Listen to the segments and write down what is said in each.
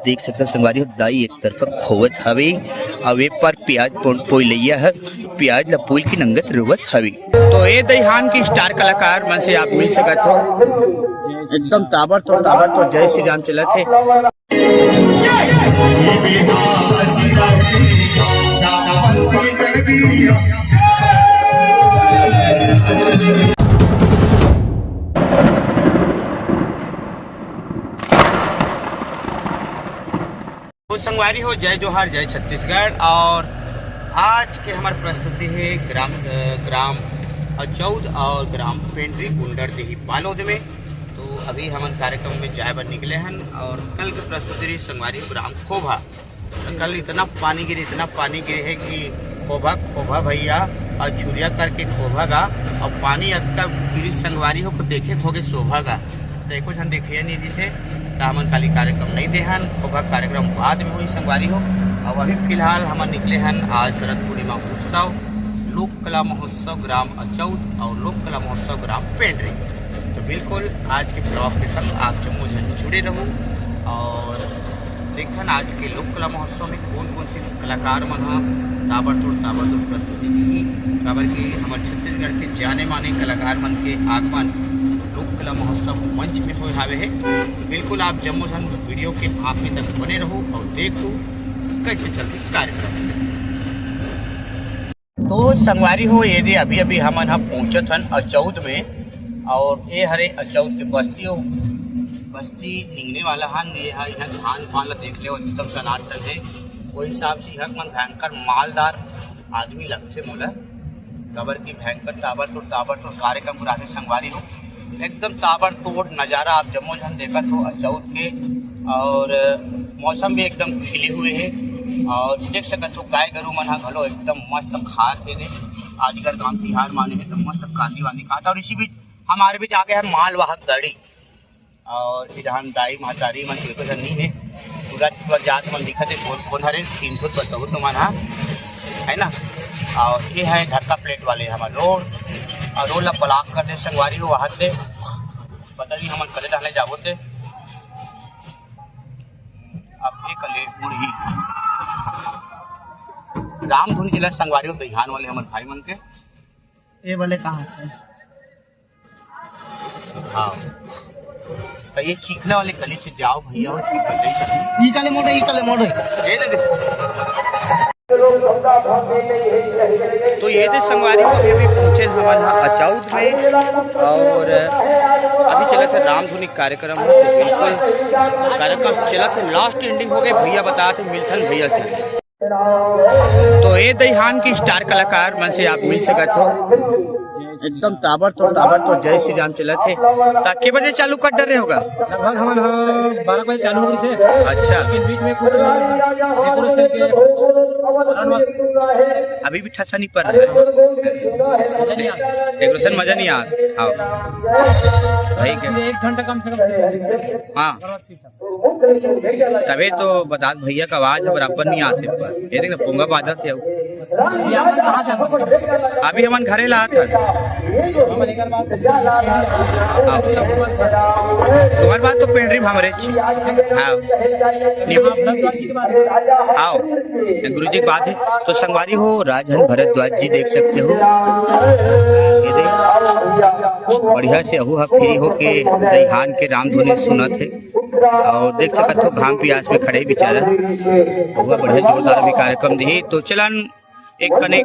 देख सकते संगवारी दाई एक तरफ खोवत हवे अवे पर प्याज पोई लिया है प्याज लपूल की नंगत रुवत हवे। तो ये दईहान की स्टार कलाकार मन से आप मिल सकत हो एकदम ताबड़तोड़ जय श्री राम चलत है। तो संगवारी हो जय जोहार जय छत्तीसगढ़। और आज के हमारी प्रस्तुति है ग्राम अचौद और ग्राम पेंड्री गुंडर देही बालोद में। तो अभी हम कार्यक्रम में जाए बर निकले हैं और कल की प्रस्तुति रही संगवारी ग्राम खोभा। तो कल इतना पानी गिरे है कि खोभा भैया और छुरिया करके खोभा गा और पानी अटका गिरी संगवारी हो देखे खोगे शोभा गा। तो एको जन देखिए नहीं जिसे हमन काली कार्यक्रम नहीं देहन खोभा कार्यक्रम बाद में हुई संगवारी हो। और अभी फिलहाल हम निकले हैं आज शरद पूर्णिमा उत्सव लोक कला महोत्सव ग्राम अचौद और लोक कला महोत्सव ग्राम पेंड्री। तो बिल्कुल आज के ब्लॉग के संग आप जम्मू जुड़े रहो और देखन आज के लोक कला महोत्सव में कौन से कलाकार मन ताबड़तोड़ प्रस्तुति दी। काबर कि हमारे छत्तीसगढ़ के जाने माने कलाकार मन के आगमन लोक कला महोत्सव मंच में हुए हावे है। तो बिल्कुल आप जम्मू जन वीडियो के आखिरी तक बने रहो और देखो कैसे चलती कार्यक्रम। तो संगवारी हो ये अभी हमन हम पहुँचत हन अचौद में और ये हरे अचौद के बस्ती निकलने वाला हन। ये यहाँ धान पान देख ले एकदम सनातन है वही हिसाब से यहाँ मन भयंकर मालदार आदमी लगते मोला। कबर की भयंकर ताबड़तोड़ कार्यक्रम को राधे संगवारी हो एकदम ताबड़तोड़ नज़ारा आप जम्मू जन देखत हो अचौद के। और मौसम भी एकदम खिले हुए है और देख सकत हो गाय गरु मन घलो एकदम मस्त खात है। आजकल गांव तिहार माने है तो मस्त कांदी वांदी खाता। और इसी बीच हमारे बीच आ गया है मालवाहक गाड़ी और इधर दाई महतारी मन देखो जन नहीं है पूरा जात मन दिखत है कौन हरे 3 फुट बताओ तुम्हारा है ना। और ये है धक्का प्लेट वाले हमारे रोड और रोड ला ब्लॉक कर दे संगवारी हो वहाँ से पता नहीं हम कले डाले जाबो थे अब एक कले मुड़ी रामधुनी जिला संगवारी हो दईहान वाले हमारे भाई मन के ये वाले कहाँ से। हाँ तो ये चीखला वाले गली से जाओ भैया ये कले मोड़ो तो ये थे संगवारी अभी पहुँचे हमारे अचौद में और अभी चला था रामधुनी कार्यक्रम हो। तो बिल्कुल कार्यक्रम चला था लास्ट एंडिंग हो गए भैया बताए थे मिल्थन भैया से। तो ये दईहान की स्टार कलाकार मन से आप मिल सकत हो एकदम ताबड़तोड़ जय श्री राम चलत है। कितने बजे चालू कर डर रहे होगा लगभग हम 12 बजे चालू होगी से। अच्छा लेकिन बीच में कुछ डेकोरेशन के अभी भी ठसा नहीं पड़ रहा है डेकोरेशन मजा नहीं आ रहा 1 घंटा कम से कम। हाँ तबे तो बता भैया का आवाज है बराबर नहीं आते पर ये देख ना पोंगा बाजा से अभी हमन घरे ला था तुम्हारी बात तो पेंड्री हमारे आओ गुरु जी की बात है। तो संगवारी हो राजहन भरद्वाज जी देख सकते हो ये देख बढ़िया से अहू फ्री हो के दईहान के रामधुनी सुनत है और देख सकते हो घाम प्यास में खड़े बेचारा होगा बढ़िया जोरदार भी कार्यक्रम दी। तो चलन एक कने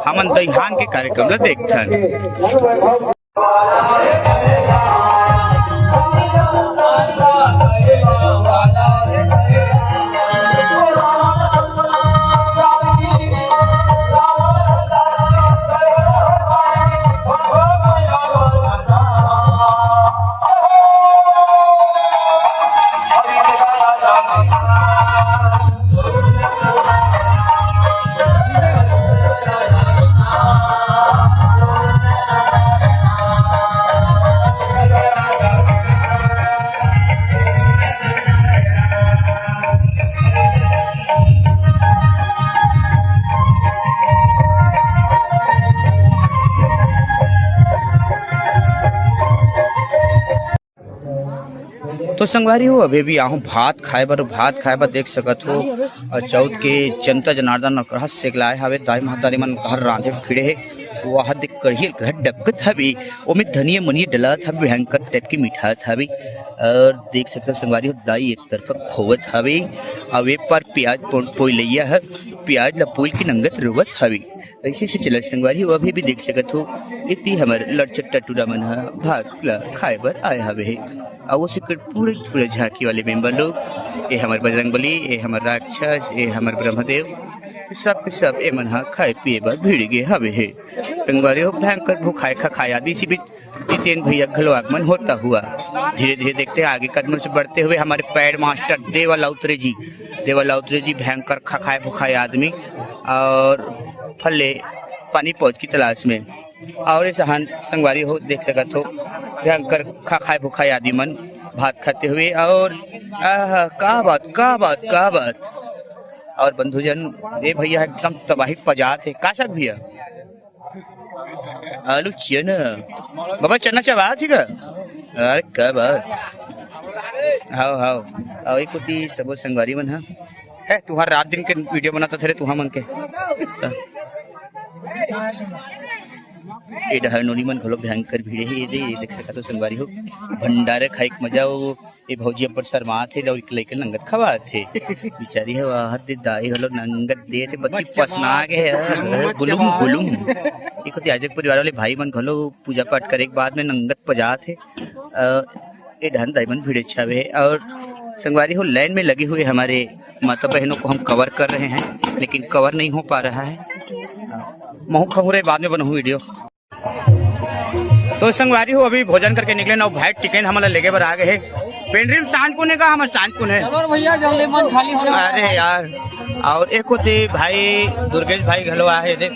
हमन दईहान के कार्यक्रम ला देखथन। तो संगवारी हो अभी भी आहू भात खाए बर देख सकत हो चौथ के जनता जनार्दन अकरह सेगलाए हवे दाई महतारी मन घर रांधे फिड़े हे वहाँ देख कढ़ी घर डबकत हवे ओमे धनिया मनिया डलत हवे भयंकर टाइप की मिठात हवे और देख सकते हो संगवारी हो दाई एक तरफ खोवत हवे अवे पर प्याज पोइलैया है प्याज ला पोइल के नंगत रुवत हवे ऐसे से चलत संगवारी हो अभी भी देख सकत हो इतनी हमर लड़चट्टा टूरा मन ह भात ला खाए बर आए हवे और वो सिकट पूरे झांकी वाले मेंबर लोग ये हमारे बजरंगबली ये हमारे राक्षस ये हमारे ब्रह्मदेव सब के सब ए मन खाए पिए बर भीड़ गे हवे हे संगवारी हो भयंकर भूखाए खाए आदमी सी भी जितेन भैया घलो आगमन होता हुआ धीरे धीरे देखते हैं आगे कदमों से बढ़ते हुए हमारे पैड मास्टर देवा लाउत्रे जी भयंकर खाए भूखाए आदमी और फले पानी पौध की तलाश में और ऐसा संगवारी हो देख सकत हो भयंकर खाए भूखाए आदमी मन भात खाते हुए और का बात और बंधुजन ये भैया एकदम तबाही पजात है का सक भैया आलू चना बाबा चना चबा थी का अरे क्या बात हाउ और एक होती सब संगवारी मन है तुहार रात दिन के वीडियो बनाता थे तुहा मन के ये डहर नोनी मन घलो भयंकर भीड़ है ये देख सकत हो संगवारी हो भंडारे खाए के मजा वो ये भौजिया पर शर्मा थे और लेकर नंगत खवा थे बेचारी है वहां दे दाई हलो नंगत दे थे बत्ती पसना गए गुलुम एक होती आज परिवार वाले भाई मन घलो पूजा पाठ करे के बाद में नंगत पजा थे ये ढन दाई मन भीड़ अच्छा है और संगवारी हो लाइन में लगे हुए हमारे माता बहनों को हम कवर कर रहे हैं लेकिन कवर नहीं हो पा रहा है महू खबरें बाद में बनाऊँ वीडियो। तो संगवारी हो अभी भोजन करके निकले ना भाई टिकन हमारा लेके बर आ गए है पेंड्रीम शांत कोने का हमारे शांत कोने भैया जल्दी मन खाली हो अरे यार और एक होते भाई दुर्गेश भाई घलो आए थे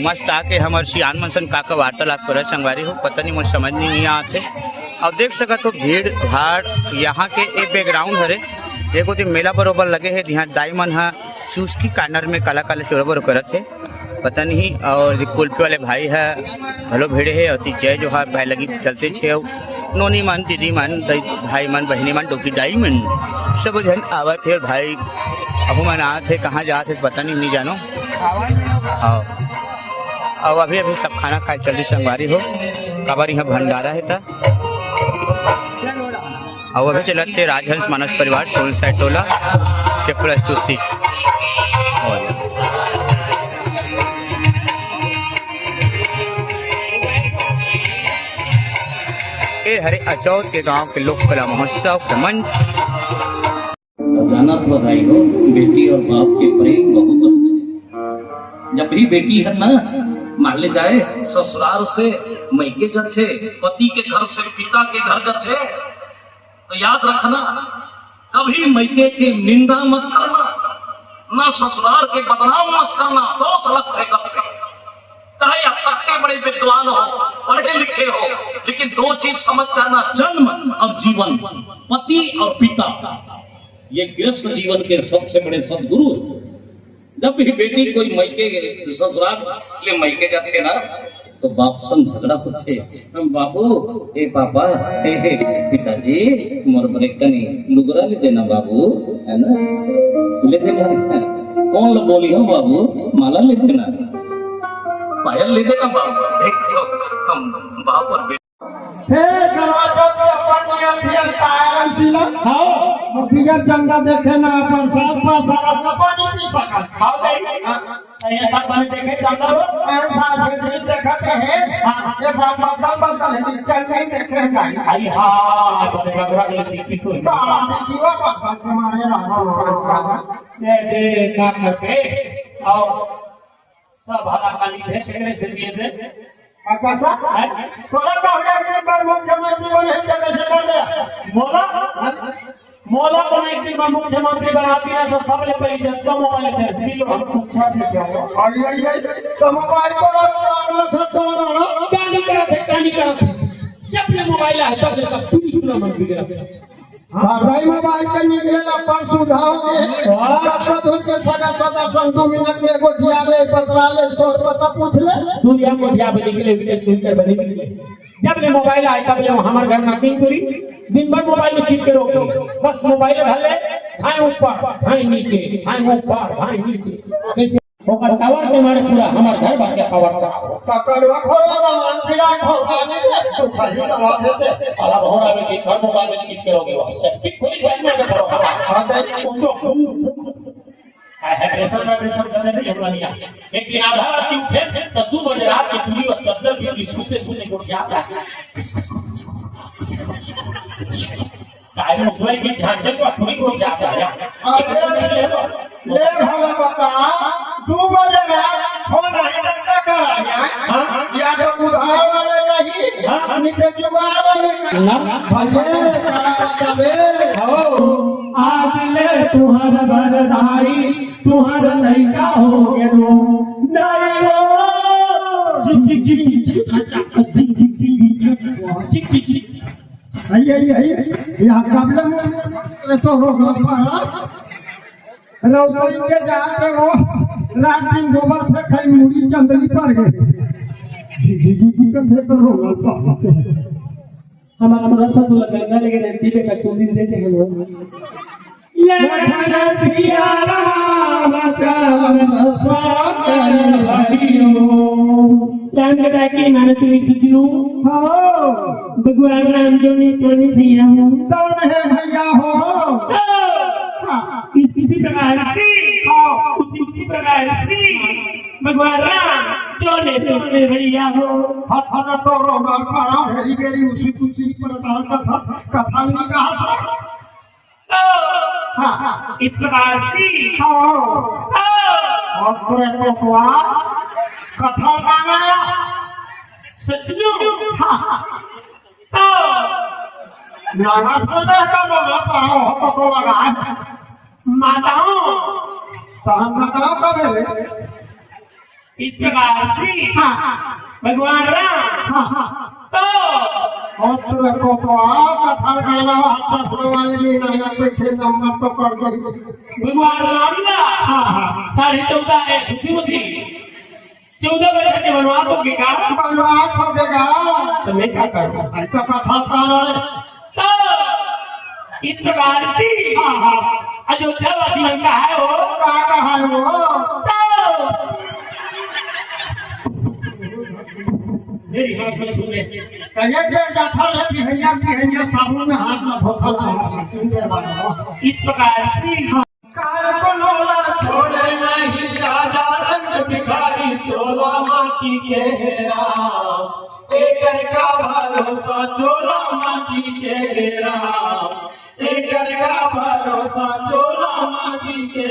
मस्त आके हमारे सियान मनसन का वार्तालाप करे संगवारी हो पता नहीं मुझे समझ नहीं आते और देख सका तो भीड़ भाड़ यहाँ के एक बैकग्राउंड हरे देखो तो मेला बरोबर लगे है यहाँ दाई मन हा चूसकी कार्नर में काला काला चोरबर करत है पता नहीं और कुल्फी वाले भाई है हलो भीड़े है और जय जोहार भाई लगी चलते छे नोनी मन दीदी मन भाई मन बहनी मन डोकी दाई मन सब जन आवत है और भाई अबू मन आते थे कहाँ जाते पता नहीं जानो और अभी सब खाना खाए चलती संगवारी हो कबर यहाँ भंडारा है था और अभी चलते थे राजहंस मानस परिवार सोनसा टोला के प्रस्तुति ये हरे अचौथ के गांव के लोक कला महोत्सव के मंच जाना तो भाई हो बेटी और बाप के प्रेम बहुत अच्छे जब भी बेटी है ना मान ले जाए ससुराल से मैके जथे पति के घर से पिता के घर जथे तो याद रखना कभी मैके की निंदा मत करना ना ससुराल के बदनाम मत करना दोष लगते करते चाहे आप तक बड़े विद्वान हो पढ़े लिखे हो लेकिन दो चीज समझ जाना जन्म और जीवन पति और पिता ये गृहस्थ जीवन के सबसे बड़े सदगुरु जब भी बेटी कोई मैके ससुराल ले मैके जाते ना तो बाप संग झगड़ा होते बाबू ए पापा ए पिताजी मोर बरे कनी लुगरा ले देना बाबू है ना ले देना कौन लो बोली हो बाबू माला ले देना पायल ले देना बाबू देख लो हम बाप और बेटी जंगा देखे ना अपन साथ सारा पानी पी सकत खाओ नहीं ऐसा पानी देखे चंदा ऐसा देखते हैं ऐसा मतलब बदल है चल नहीं देखे गाड़ी आई हां बड़े गगरा के टिकी तो जीवा बात हमारे रामा ये का करके और सब हला काली भेस से दिए थे आकाशा तोला बाहर के बार मुख्यमंत्री होने के से कर दे मोला को एक दिन मुख्यमंत्री बना दिया तो सब ले पहले जनता मोबाइल से सील हम पूछा थे क्या और ये तो मोबाइल को गाली करा जब ले मोबाइल है तब ले सब पूरा मन बिगड़ा भाई मोबाइल का निकले अपन सुधार के और तो के सदा संतु मिनट में को दियाले पतवाले सो पता पूछ ले दुनिया को दिया बने के लिए वीडियो सुनकर बने जब ले मोबाइल आया तब ले हमारे घर में पिंग करी दिन भर मोबाइल में चिपके रहोगे, बस मोबाइल धर ले, भाई ऊपर भाई नीचे, भाई ऊपर भाई नीचे, ओकर टावर के मारे पूरा हमार घर बार के पावर खराब हो। ककड़वा खोला मान फिरा खोलाने तू खाली दवा देते साला भोरा में दिन भर मोबाइल में चिपके रहोगे, सेक्सी कोई ध्यान नहीं करो। हां दे ऊंचो आई है प्रेशर करने नहीं होगा नहीं। एक दिन आधा रात की उठे तो 2 बजे रात की पूरी और चद्दर भी छूते छूते को क्या आता है टाइम उठवाई भी ध्यान दे तो पूरी को जाता है। ले भला बता 2 बजे रात फोन आई तक कर आया या तो उधार वाले नहीं नीचे जुगाड़ वाले ना भले हो आज ले तुम्हारा बरदाई तुम्हारा लड़का हो गया रो नहीं वो जिक जिक जिक जिक जिक जिक जिक जिक आई या प्रॉब्लम तो हो गया रौतरी के जाके वो रात दिन गोबर पे खाई मुड़ी जंगली पर गए कंधे पर हो गया। हमारा बड़ा ससुर गंगा लेके नदी पे कचौड़ी देते हैं लोग लखनत किया राम चावन सागर हरियो राम बेटा की मैंने तुम्हें सुनू हो भगवान राम जो ने तोने भैया हो कौन है भैया हो इसी प्रकार से उसी प्रकार से भगवान राम जो ने तोने भैया हो हर तो रोना पारा भेरी भेरी उसी प्रकार कथा नहीं कहा हाँ इस प्रकार से और पूरे को कथा गाना सचनु हाँ नाना प्रदेश का बोला पाओ हो तो लगा माताओं सहन माताओं का मेरे इस प्रकार से भगवान राम तो और पूरे को कथा गाना हाथ सुनवाने नहीं ना कोई खेल नंबर तो कर दो भगवान राम ना 14.5 है बुद्धि 14 बजे के वनवास हो गया वनवास हो गया तो मैं क्या करूं ऐसा कथा तो इस प्रकार से अयोध्या वासी मन का है वो का है वो मेरी हाथ में छू ले कहिए देर जाता है पिहैया साबुन में हाथ में धोखा इस प्रकार से काल को लोला छोड़े नहीं राजा रंग भिखारी चोला माटी के राम एकर का भरोसा चोला माटी के राम एकर का भरोसा चोला माटी के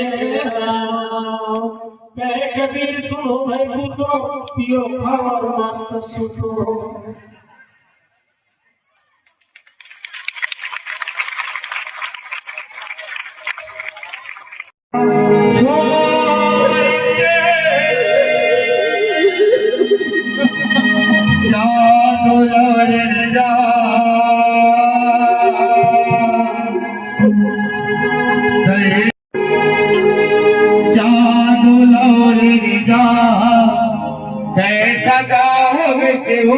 राम कहे कबीर सुनो भाई पुत्रो पियो खाओ और मस्त सुतो कैसा गाओगे से हो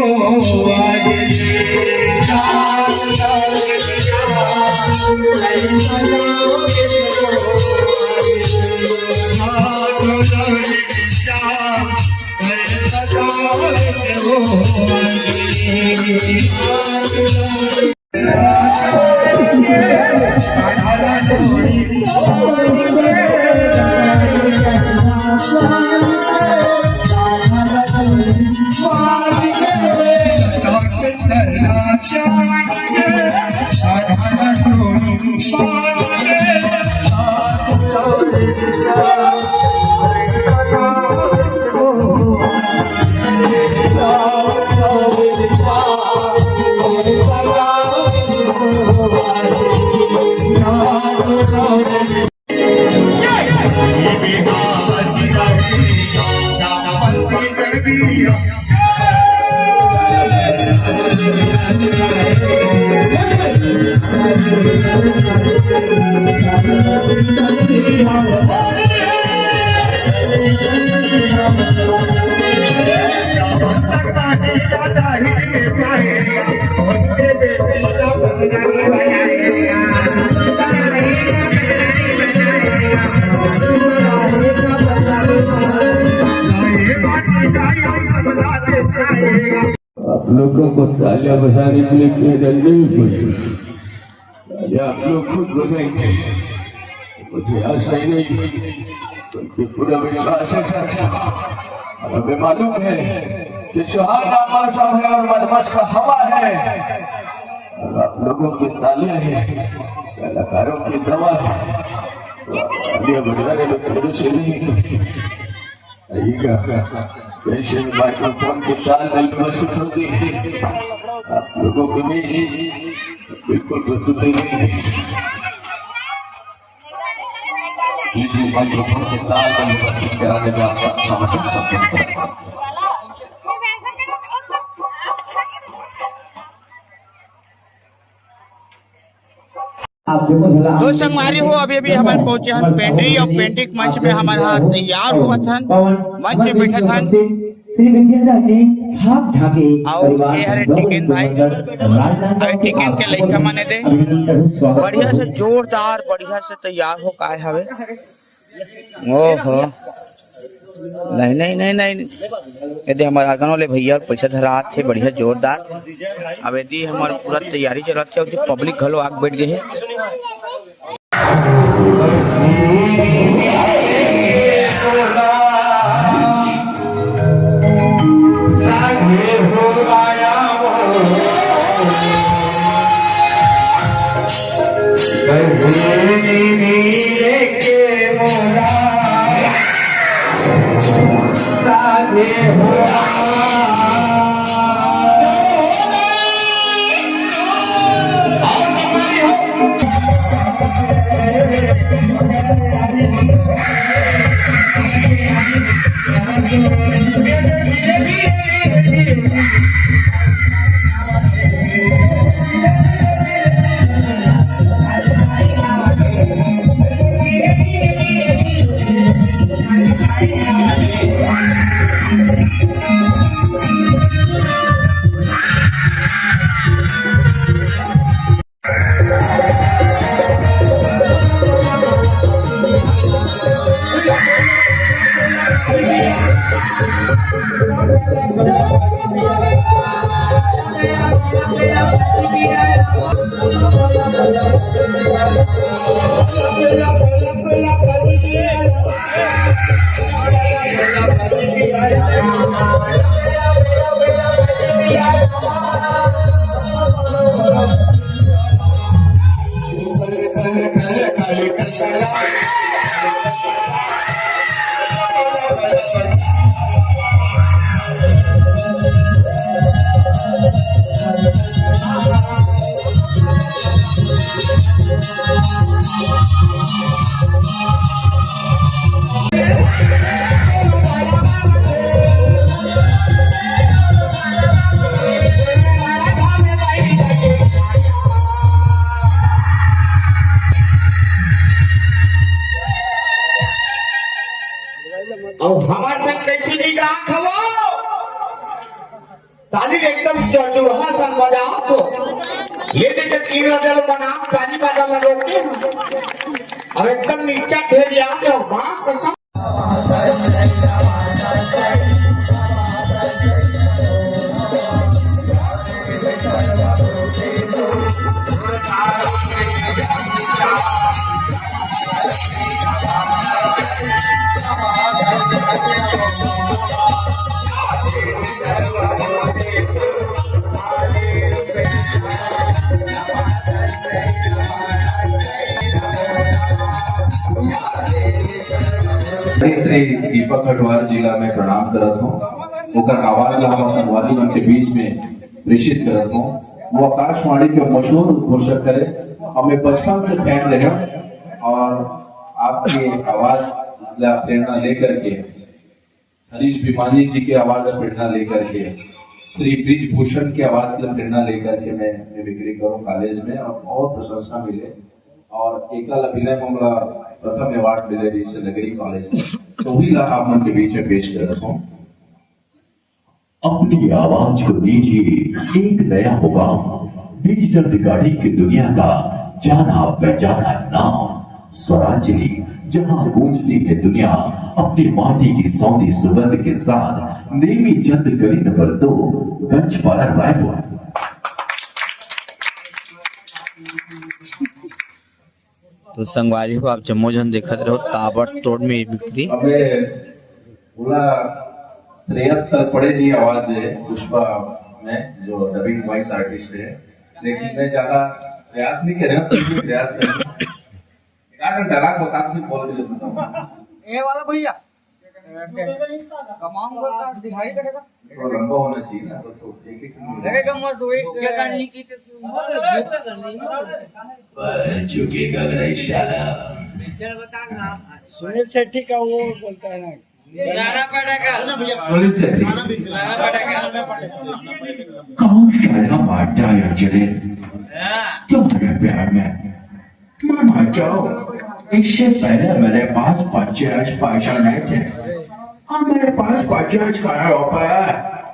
आप लोगों को तालियां बजाने के लिए कह रहे नहीं पड़ेगा, या आप लोग खुद बजाएंगे। मुझे आशा ही नहीं बल्कि पूरा विश्वास है। हमें मालूम है कि सुहाना मौसम है और मधुमस्त हवा है, और आप लोगों की तालियां हैं कलाकारों की दवा है। तालियां बजाने में कभी से नहीं आइएगा, जैसे माइक्रोफोन की ताल मजबूत होती है, आप लोगों के बीच बिल्कुल प्रस्तुत नहीं है। लीजिए माइक्रोफोन की ताल मजबूत कराने में आपका समर्थन सकते हैं। तो संगवारी हो अभी अभी हमारे पहुंचे हैं पेंड्री और पेंटिक मंच में हमारे हाथ तैयार हुआ था, मंच में बैठा था श्री विद्यार्थी भाग झाके और ये हरे टिकन भाई अरे टिकन के लइका माने दे बढ़िया से जोरदार बढ़िया से तैयार हो काय हवे। ओहो नहीं नहीं नहीं नहीं यदि हमारे आर्गन वाले भैया पैसा धरा थे बढ़िया जोरदार। अब यदि हमारे पूरा तैयारी चल रहा है, पब्लिक घलो आग बैठ गए है। और हमारे संग कैसे निगाह खवो ताली एकदम चौचूहा सन बजाओ तो ये देखिए 3 लदल बना पानी बदल रोके अब एकदम नीचा ढेर याद है मां कसम। श्री दीपक हटवार जिला में प्रणाम करत हूँ। ओकर आवाज हम संगवारी मन के बीच में प्रेषित करत हूँ। वो आकाशवाणी के मशहूर उद्घोषक करे, हमें बचपन से फैन रहे और आपकी आवाज प्रेरणा लेकर के, हरीश भिमानी जी की आवाज प्रेरणा लेकर के, श्री ब्रिजभूषण की आवाज की प्रेरणा लेकर के मैं मिमिक्री करूँ कॉलेज में और बहुत प्रशंसा मिले और एकल अभिनय मामला प्रथम अवार्ड मिले जिससे नगरी कॉलेज में, तो वही ला आप मन के बीच में पेश कर रहा हूँ। अपनी आवाज को दीजिए एक नया मुकाम, डिजिटल रिकॉर्डिंग की दुनिया का जाना पहचाना नाम स्वराजली जहां गूंजती है दुनिया अपनी माटी की सौंधी सुगंध के साथ। नेमी चंद गली नंबर 2, गंजपारा रायपुर। तो संगवारी हो आप जम्मो जन देखत रहो ताबड़तोड़ में बिक्री। अबे पूरा श्रेयस तलपड़े जी आवाज दे पुष्पा में, जो डबिंग वॉइस आर्टिस्ट है, लेकिन मैं ज्यादा प्रयास नहीं कर रहा हूँ, प्रयास कर रहा हूँ। डरा बता बोल ए वाला भैया कमाऊं का दिखाई देगा तो लंबा होना चाहिए ना, तो एक एक लगेगा मत दो एक क्या करनी की झुकेगा नहीं साला। चल बता ना सुनील शेट्टी का वो बोलता है ना लाना पड़ेगा पुलिस से लाना पड़ेगा कौन शायद मारता है चले तुम्हारे प्यार में मामा जाओ। इससे पहले मेरे पास 50 पैसा नहीं थे, अब मेरे पास 50 करोड़ रुपए,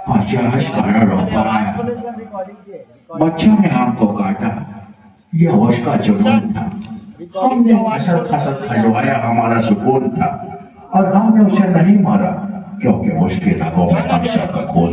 50 करोड़ रुपए। बच्चों ने हमको काटा, ये उसका जुनून था। हमने फसल फसल खिलवाया, हमारा सुकून था, और हमने उसे नहीं मारा क्योंकि उसके रगों में अक्षर का खून